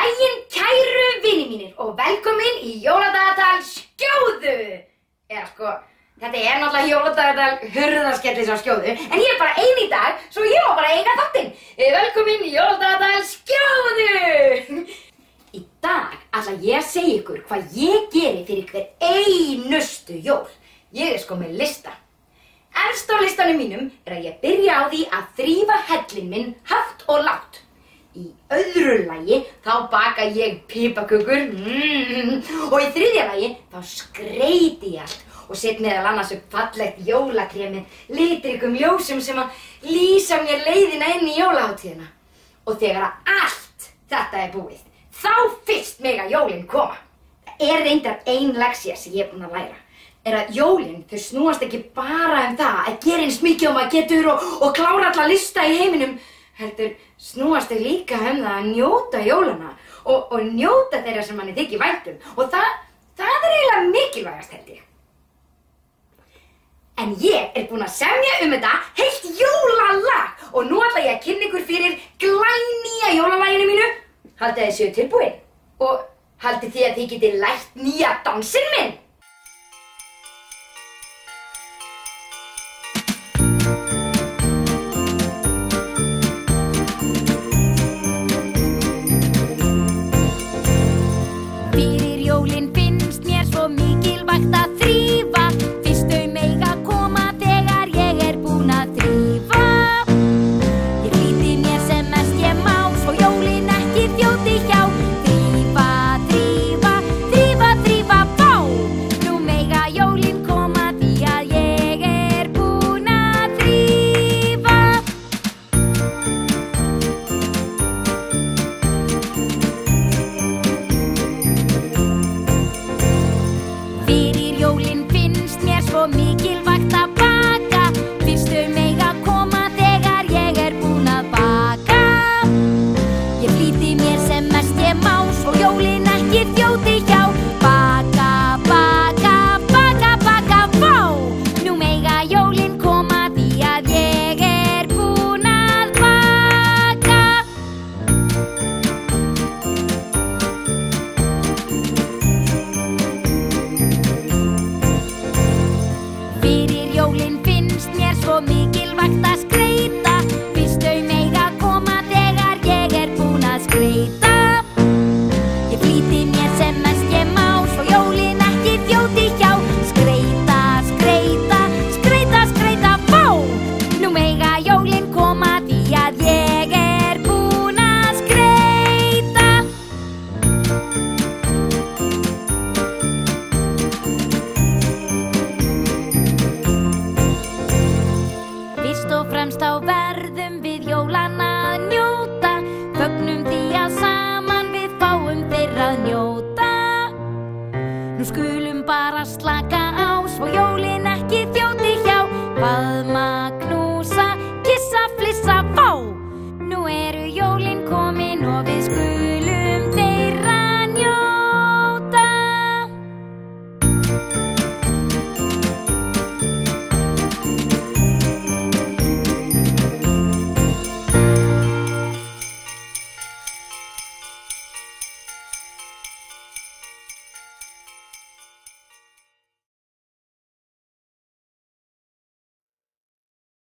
daginn, kæru vinir mínir og velkomin í Jóladagatal Skjóðu. Eða sko, þetta náttúrulega Jóladagatal hurðarskellis á Skjóðu, en ég bara ein í dag, svo ég má bara eiga þáttinn. Velkomin í Jóladagatal Skjóðu. Í dag ætla ég að segja ykkur hvað ég geri fyrir hver einustu jól. Ég sko með lista. Efst á listanum mínum að ég byrja á því að þrífa hellinn minn hátt og lágt. Í öðru lagi þá baka ég piparkökur og í þriðja lagi þá skreyti ég allt og set meðal annars upp fallegt jólakrem með litríkum ljósum sem að lýsa mér leiðina inn í jólahátíðina. Og þegar allt þetta búið, þá fyrst mega jólin koma. Það reyndar ein leksía sem ég búin að læra. Að jólin, þau snúast ekki bara það að gera eins mikið og maður getur og klára alla lista í heiminum. Heldur snúast þau líka það að njóta jólana og njóta þeirra sem manni þykir vænt og það eiginlega mikilvægast held ég. En ég búin að semja þetta heilt jólalag og nú ætla ég að kynna ykkur fyrir glænýja jólalaginu mínu. Haldið þið séu tilbúin og haldið þið að þið getið lært nýja dansinn minn.